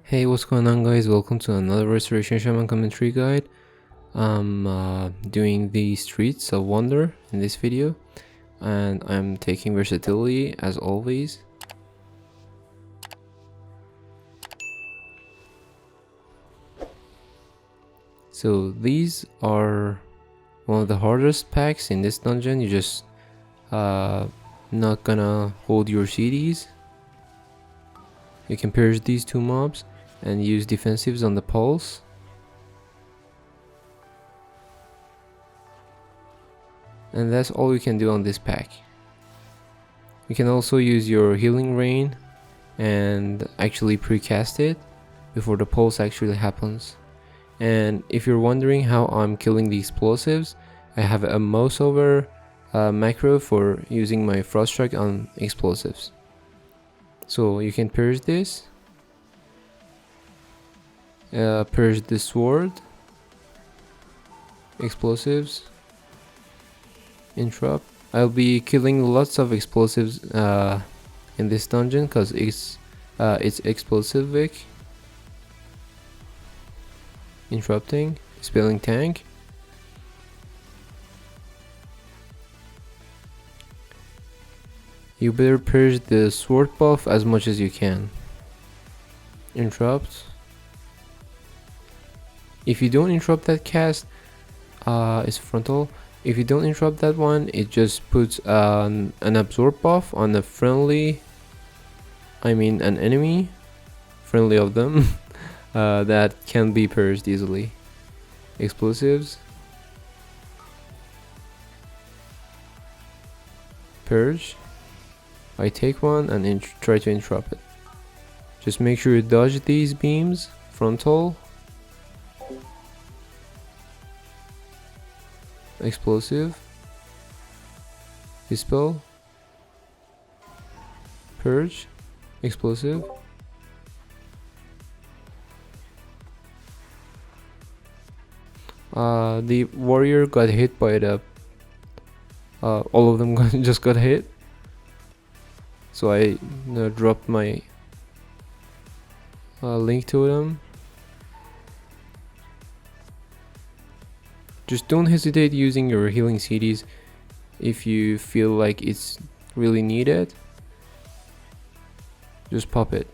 Hey, what's going on, guys? Welcome to another Restoration Shaman commentary guide. I'm doing the Streets of Wonder in this video, and I'm taking versatility as always. So these are one of the hardest packs in this dungeon. You just not gonna hold your CDs. You can purge these two mobs and use defensives on the pulse. And that's all you can do on this pack. You can also use your healing rain and actually precast it before the pulse actually happens. And if you're wondering how I'm killing the explosives, I have a mouse over macro for using my frost strike on explosives. So you can purge this, purge the sword, explosives, interrupt. I'll be killing lots of explosives in this dungeon because it's explosivic. Interrupting, spelling tank. You better purge the sword buff as much as you can. Interrupt. If you don't interrupt that cast, it's frontal. If you don't interrupt that one, it just puts an absorb buff on a friendly, an enemy, friendly of them, that can be purged easily. Explosives. Purge. I take one and try to interrupt it. Just make sure you dodge these beams. Frontal. Explosive. Dispel. Purge. Explosive. The warrior got hit by the all of them just got hit, so I dropped my link to them. Just don't hesitate using your healing CDs if you feel like it's really needed. Just pop it.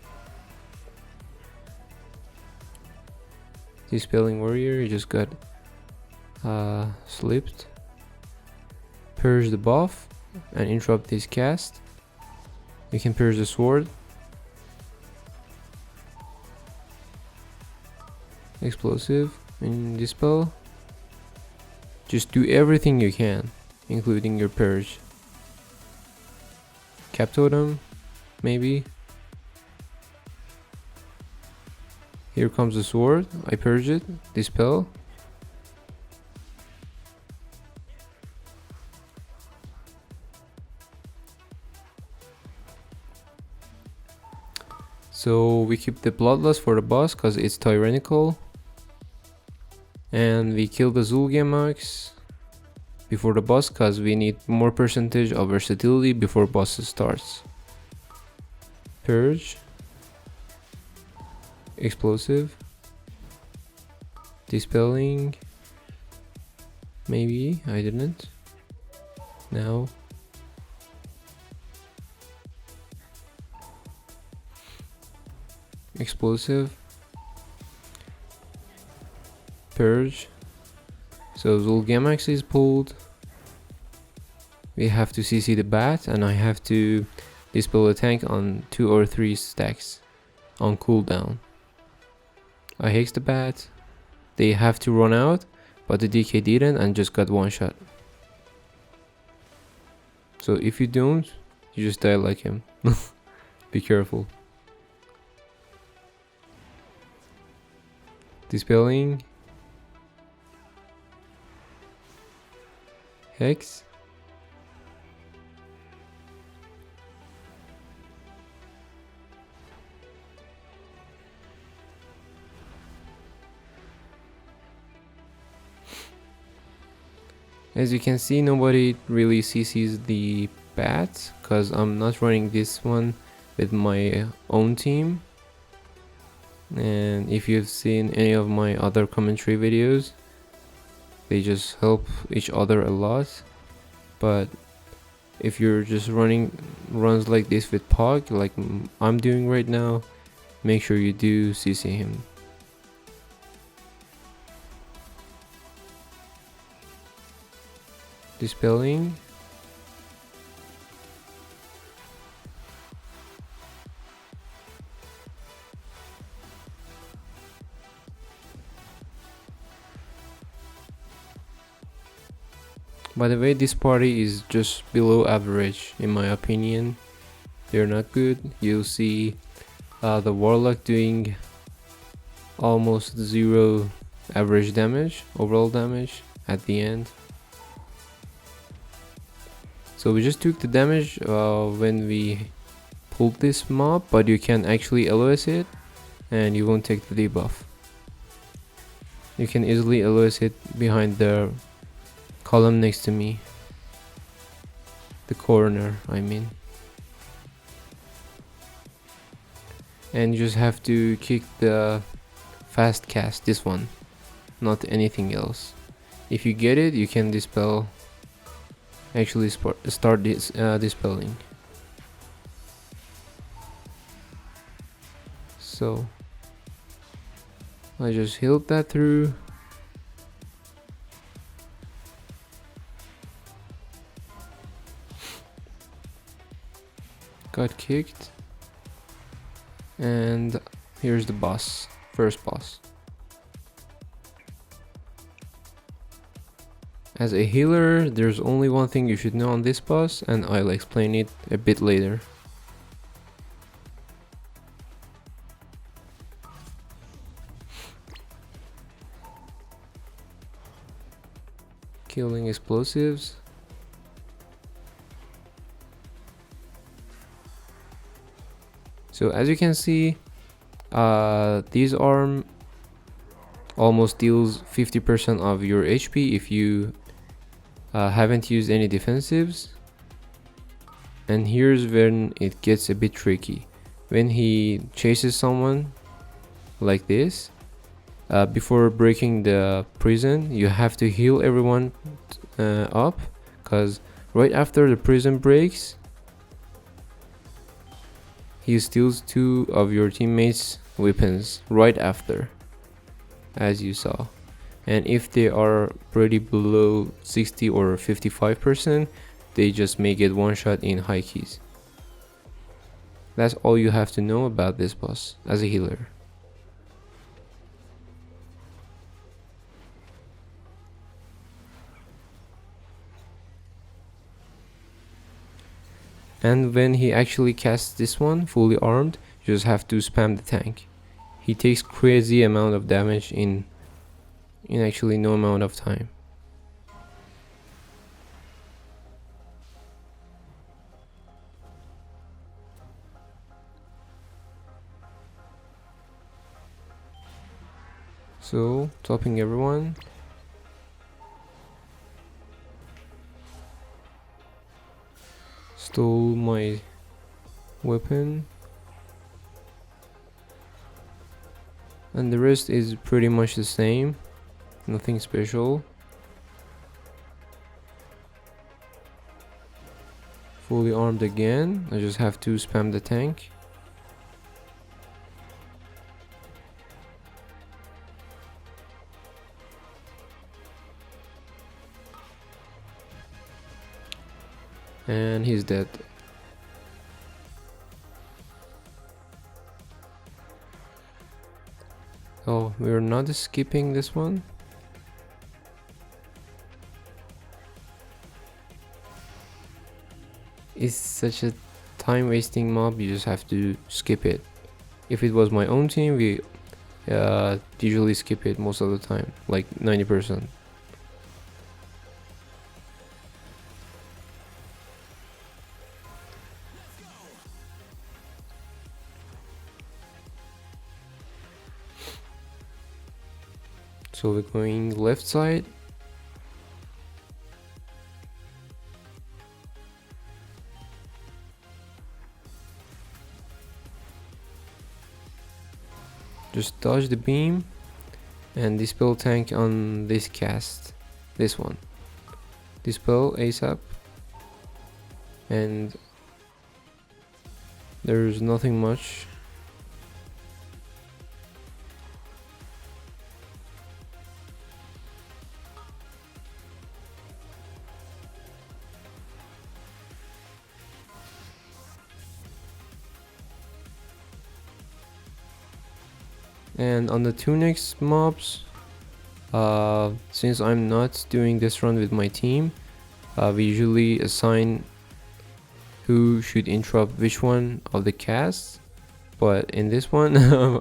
Dispelling warrior, you just got slipped. Purge the buff and interrupt this cast. You can purge the sword. Explosive and dispel. Just do everything you can, including your purge. Cap totem, maybe. Here comes the sword. I purge it. Dispel. So we keep the bloodlust for the boss because it's Tyrannical. And we kill the Zul'Gamax before the boss because we need more percentage of versatility before boss starts. Purge. Explosive. Dispelling. Maybe, I didn't. Now. Explosive. Purge. So Zul'Gamax is pulled. We have to CC the bat, and I have to dispel a tank on 2 or 3 stacks on cooldown. I hex the bat. They have to run out, but the DK didn't and just got one shot. So if you don't, you just die like him. Be careful. Dispelling. Hex. As you can see, nobody really CCs the bat because I'm not running this one with my own team. And if you've seen any of my other commentary videos, they just help each other a lot. But if you're just running runs like this with Pog, like I'm doing right now, make sure you do CC him. Dispelling. By the way, this party is just below average in my opinion. They're not good. You'll see the Warlock doing almost 0 average damage, overall damage at the end. So we just took the damage when we pulled this mob, but you can actually LOS it and you won't take the debuff. You can easily LOS it behind the column next to me. The corner, I mean. And you just have to kick the fast cast, this one, not anything else. If you get it, you can dispel, actually start this dispelling. So I just healed that through. Got kicked. And here's the boss, first boss. As a healer, there's only one thing you should know on this boss, and I'll explain it a bit later. Killing explosives. So as you can see, this arm almost deals 50% of your HP if you haven't used any defensives. And here's when it gets a bit tricky. When he chases someone like this, before breaking the prison, you have to heal everyone up, because right after the prison breaks, he steals 2 of your teammates' weapons right after, as you saw. And if they are pretty below 60 or 55%, they just may get one shot in high keys. That's all you have to know about this boss as a healer. And when he actually casts this one, fully armed, you just have to spam the tank. He takes crazy amount of damage in actually no amount of time. So, topping everyone. Stole my weapon. And the rest is pretty much the same. Nothing special. Fully armed again. I just have to spam the tank. And he's dead. Oh, we're not skipping this one. It's such a time wasting mob, you just have to skip it. If it was my own team, we usually skip it most of the time, like 90%. So we're going left side. Just dodge the beam and dispel tank on this cast. This one. Dispel ASAP. And there's nothing much. And on the two next mobs, since I'm not doing this run with my team, we usually assign who should interrupt which one of the casts. But in this one,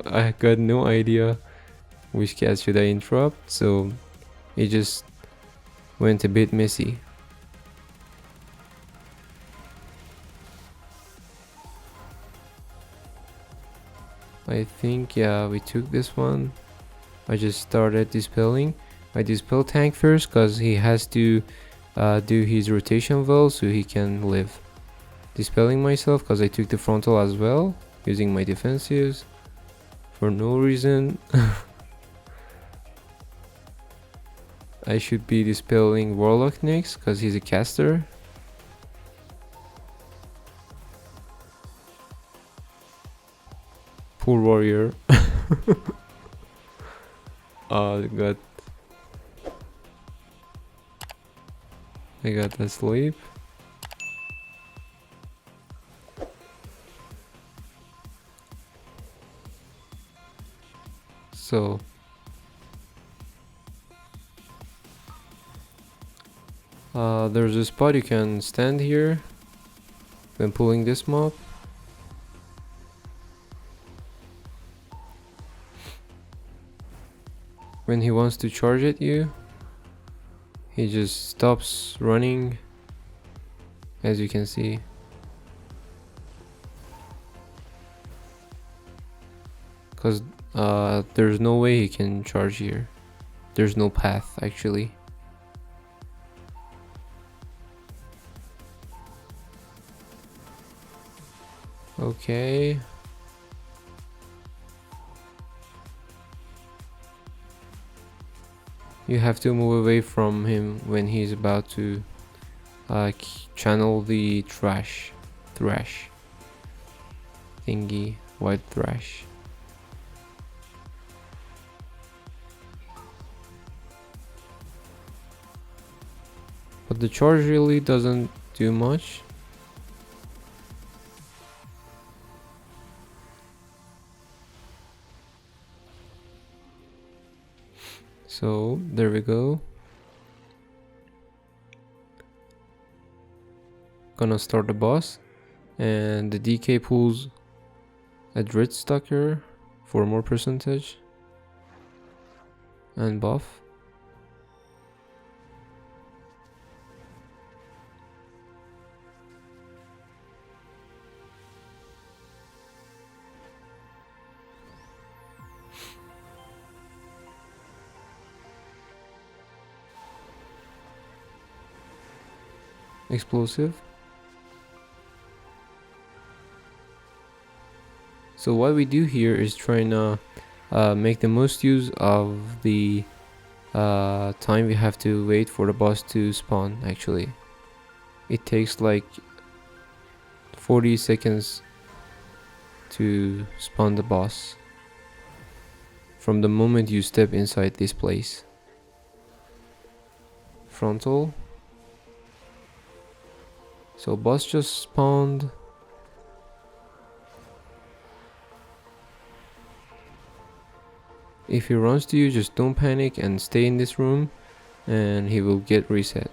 I got no idea which cast should I interrupt, so it just went a bit messy. I think, yeah, we took this one. I just started dispelling. I dispel tank first because he has to do his rotation well so he can live. Dispelling myself because I took the frontal as well, using my defensives for no reason. I should be dispelling Warlock next because he's a caster. Poor warrior. Oh god. I got asleep. So there's a spot you can stand here when pulling this mob. When he wants to charge at you, he just stops running, as you can see. Because there's no way he can charge here. There's no path, actually. Okay. You have to move away from him when he's about to channel the thrash thingy, white thrash. But the charge really doesn't do much. So there we go. Gonna start the boss, and the DK pulls a Dread Stalker for more percentage and buff. Explosive. So what we do here is trying to make the most use of the time we have to wait for the boss to spawn. Actually, it takes like 40 seconds to spawn the boss from the moment you step inside this place. Frontal. So boss just spawned. If he runs to you, just don't panic and stay in this room, and he will get reset.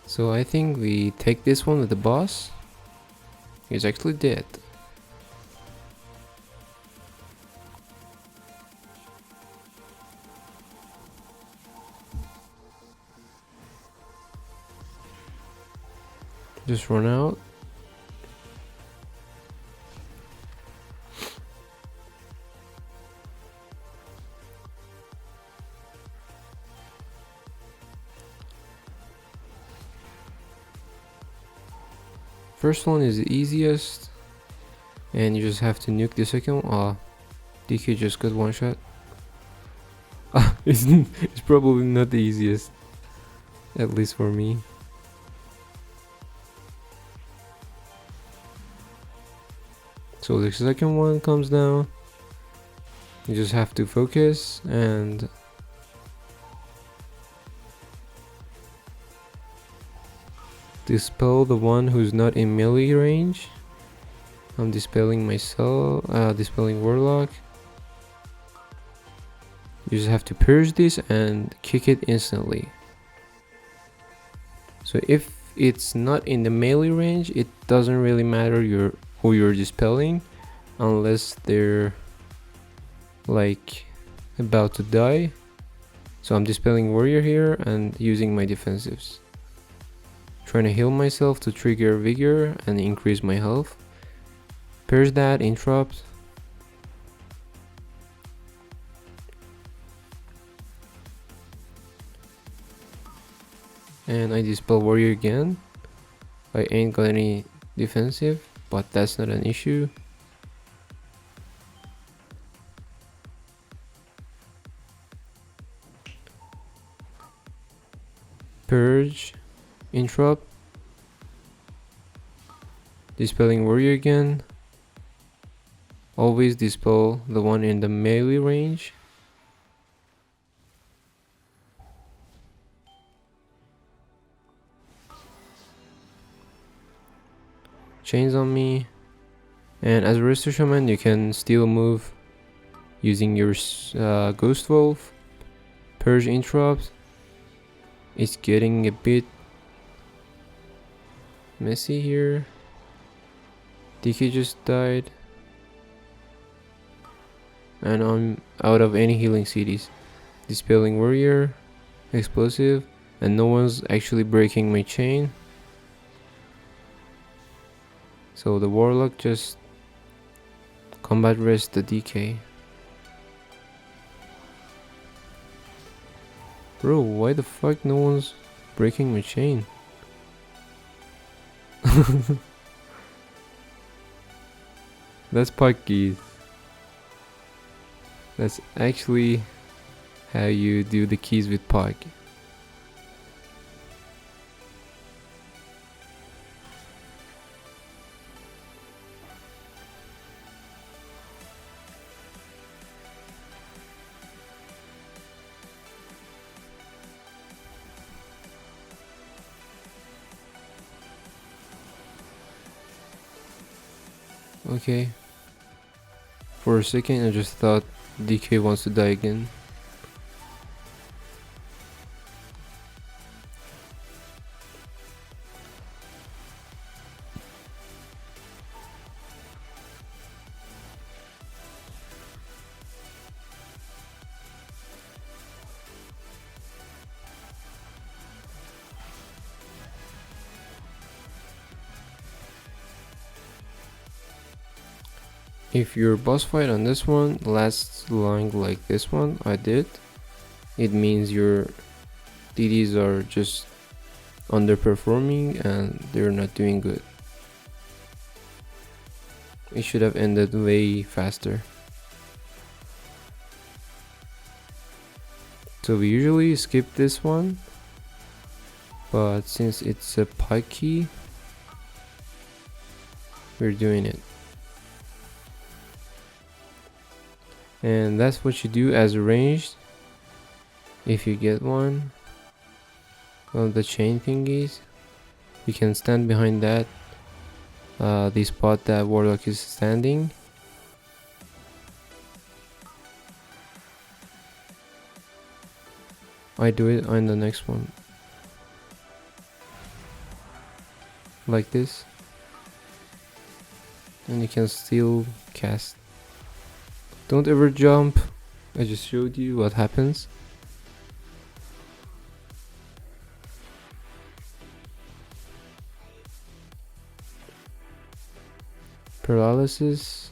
So I think we take this one with the boss. He's actually dead. Just run out. First one is the easiest, and you just have to nuke the second one. DK just got one shot. It's probably not the easiest, at least for me. So the second one comes down. You just have to focus and dispel the one who's not in melee range. I'm dispelling myself, dispelling Warlock. You just have to purge this and kick it instantly. So if it's not in the melee range, it doesn't really matter who you're dispelling, unless they're like about to die. So I'm dispelling warrior here and using my defensives, trying to heal myself to trigger vigor and increase my health. Purge that, interrupt. And I dispel warrior again. I ain't got any defensive, but that's not an issue. Purge, interrupt, dispelling warrior again. Always dispel the one in the melee range. Chains on me. And as a Resto Shaman, you can still move using your Ghost Wolf. Purge, interrupt. It's getting a bit messy here. DK just died. And I'm out of any healing cities. Dispelling warrior, explosive, and no one's actually breaking my chain. So the warlock just combat rest the DK. Bro, why the fuck no one's breaking my chain? That's pod keys. That's actually how you do the keys with pod. Okay. For a second I just thought DK wants to die again. If your boss fight on this one lasts long like this one I did, it means your DDs are just underperforming and they're not doing good. It should have ended way faster. So we usually skip this one, but since it's a pike key, we're doing it. And that's what you do as a ranged. If you get one of the chain thingies, you can stand behind that, the spot that warlock is standing. I do it on the next one, like this, and you can still cast. Don't ever jump. I just showed you what happens. Paralysis.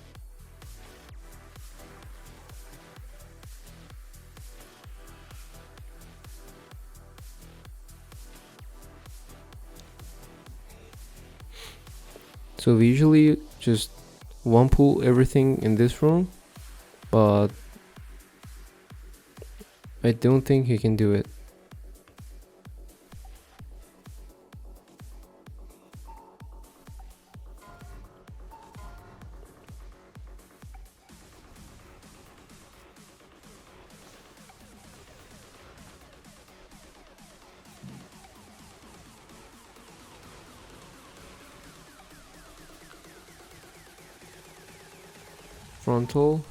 So we usually just one pull everything in this room, but I don't think he can do it. Frontal.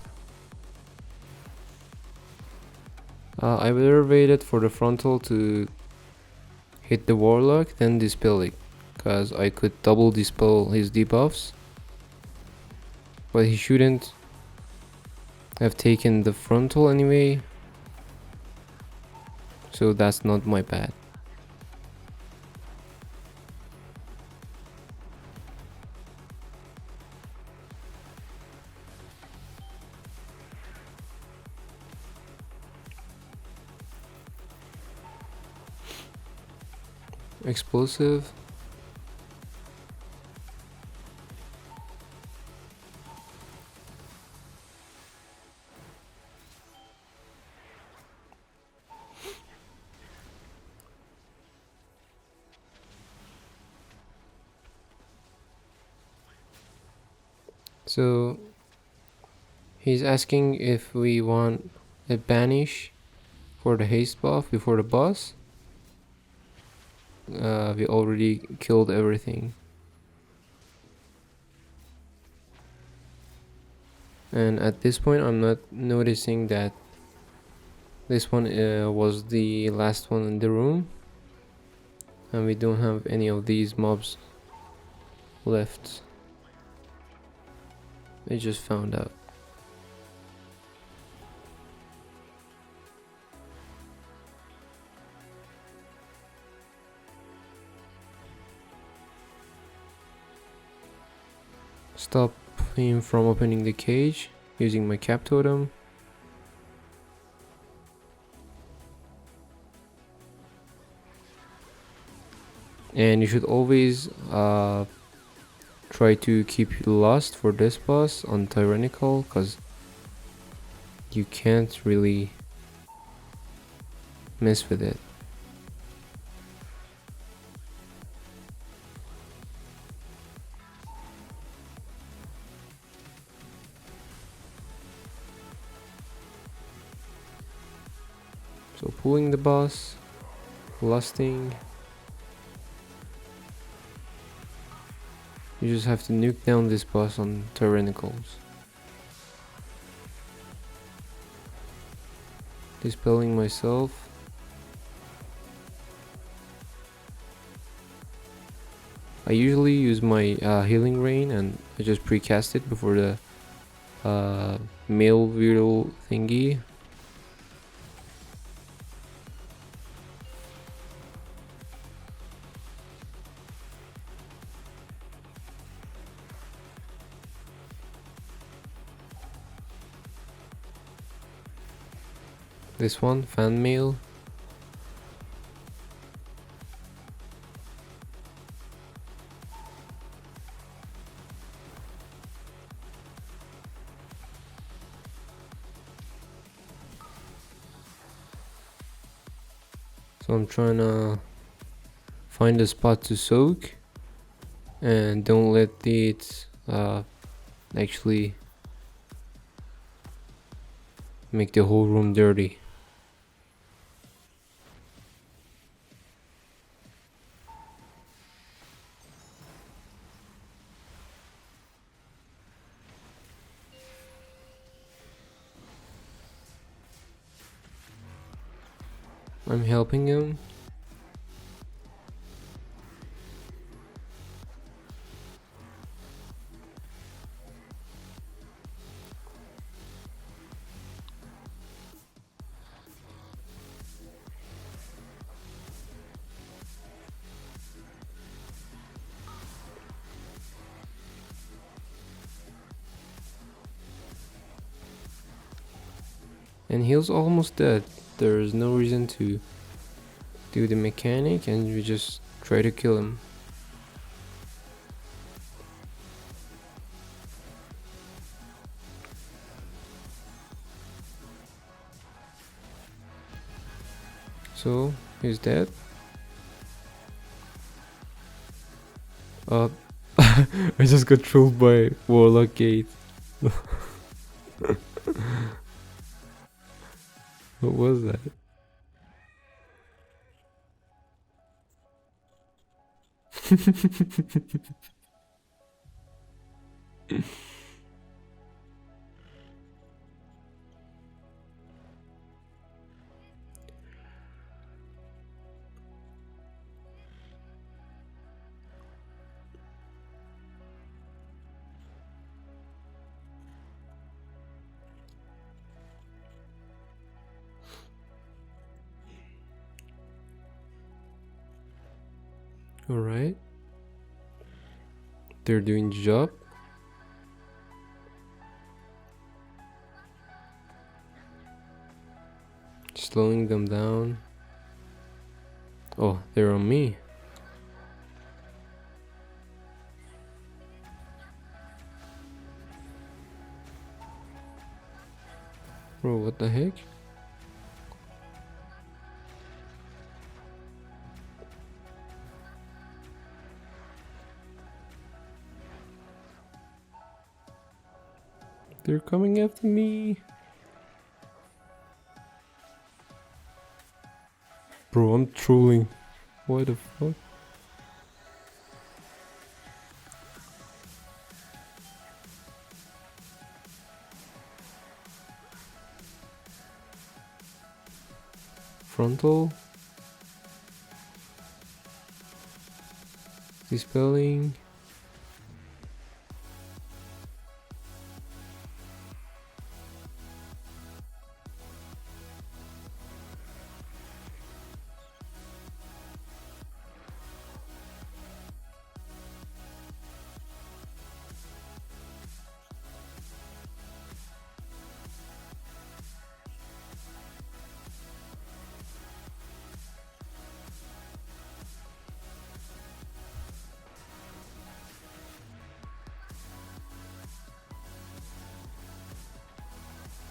I would have waited for the frontal to hit the warlock, then dispel it, because I could double dispel his debuffs, but he shouldn't have taken the frontal anyway, so that's not my bad. Explosive. So he's asking if we want a banish for the haste buff before the boss. We already killed everything. And at this point I'm not noticing that this one was the last one in the room, and we don't have any of these mobs left. I just found out. Stop him from opening the cage using my cap totem. And you should always try to keep lost for this boss on Tyrannical, because you can't really mess with it. So pulling the boss, lusting. You just have to nuke down this boss on Tyrannicals. Dispelling myself. I usually use my healing rain, and I just precast it before the male viral thingy. This one, fan mail. So I'm trying to find a spot to soak, and don't let it actually make the whole room dirty. I'm helping him. And he's almost dead. There's no reason to do the mechanic, and we just try to kill him. So he's dead. I just got trolled by Warlock Gate. What was that? Alright. They're doing the job. Slowing them down. Oh, they're on me. Bro, what the heck? They're coming after me. Bro, I'm trolling. Why the fuck? Frontal. Dispelling.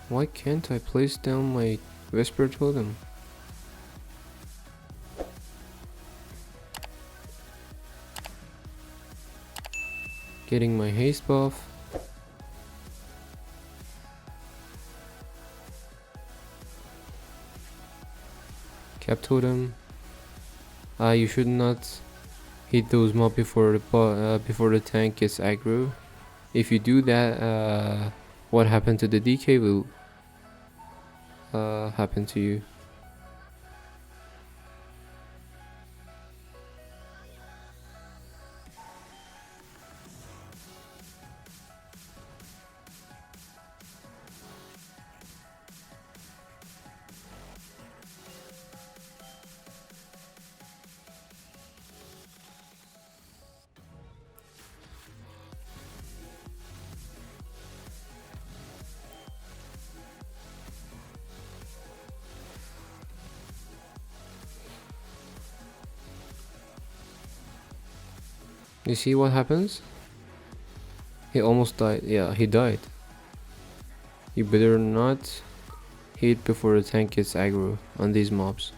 Why can't I place down my Whisper Totem? Getting my haste buff. Cap Totem. You should not hit those mobs before the tank gets aggro. If you do that, what happened to the DK will happen to you. You see what happens? He almost died. Yeah, he died. You better not hit before the tank gets aggro on these mobs.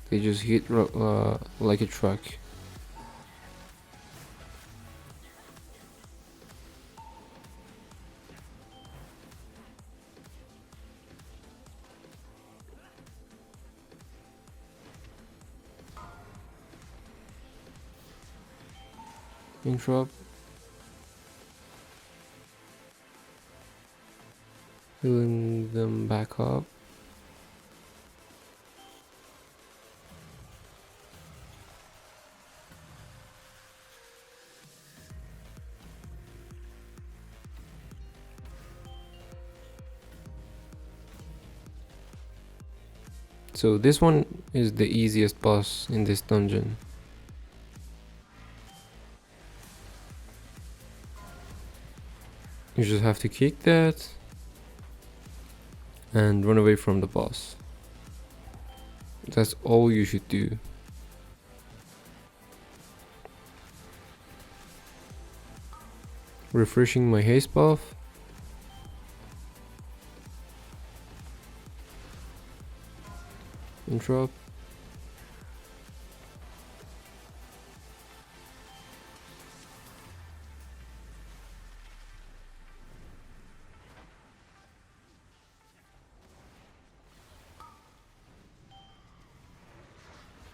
They just hit like a truck. Interrupt. Healing them back up. So this one is the easiest boss in this dungeon. You just have to kick that. and run away from the boss. That's all you should do. Refreshing my haste buff. Interrupt.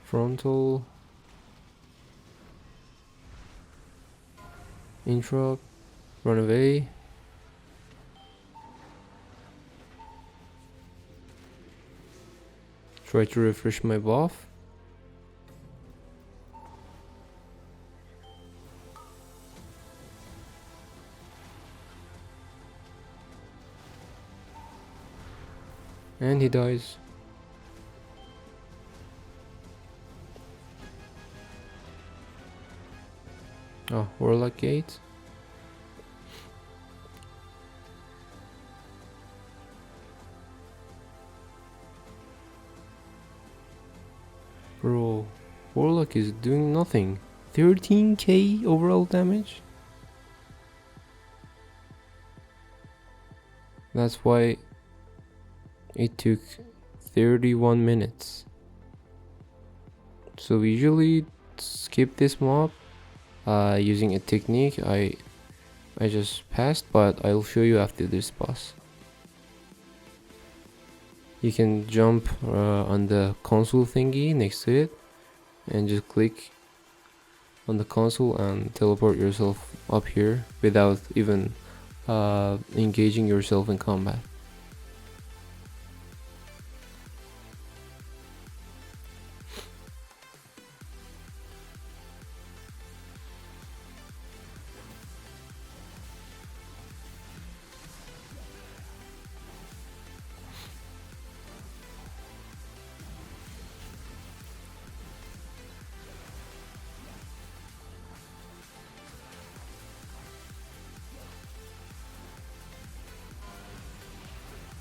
Frontal. Interrupt. Run away. Try to refresh my buff. And he dies. Oh, Warlock Gate. Bro, Warlock is doing nothing. 13k overall damage? That's why it took 31 minutes. So we usually skip this mob using a technique I just passed, but I'll show you after this boss. You can jump on the console thingy next to it and just click on the console and teleport yourself up here without even engaging yourself in combat.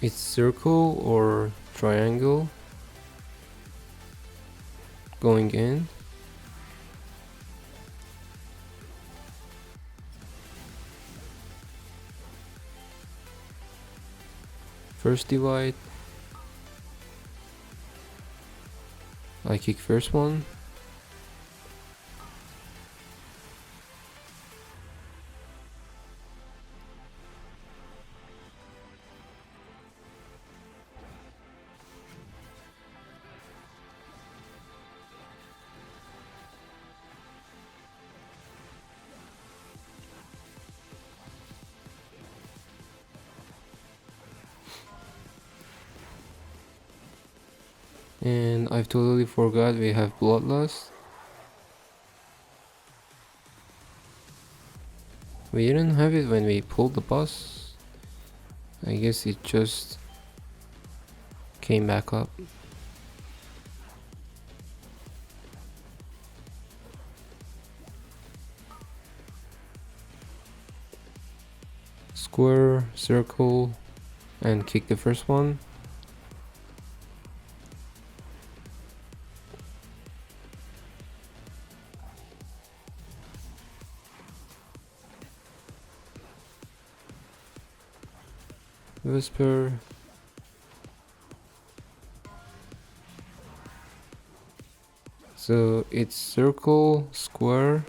It's circle or triangle going in. First divide. I kick first one. And I've totally forgot we have Bloodlust. We didn't have it when we pulled the boss. I guess it just came back up. Square, circle, and kick the first one. Whisper. So it's circle, square,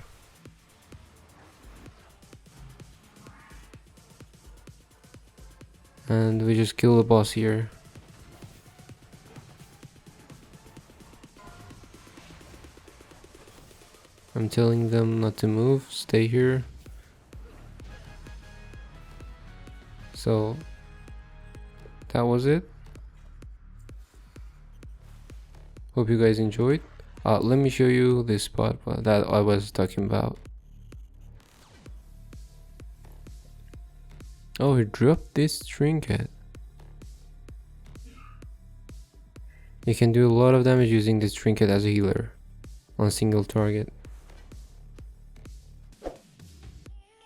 and we just kill the boss here. I'm telling them not to move, stay here. So that was it. Hope you guys enjoyed. Let me show you this spot that I was talking about. Oh, he dropped this trinket. You can do a lot of damage using this trinket as a healer on a single target.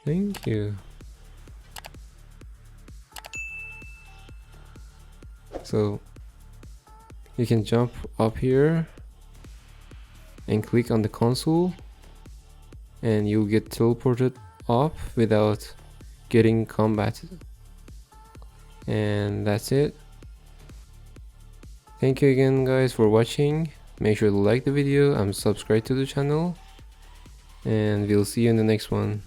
Thank you. So you can jump up here and click on the console, and you'll get teleported up without getting combat. And that's it. Thank you again guys for watching. Make sure to like the video and subscribe to the channel, and we'll see you in the next one.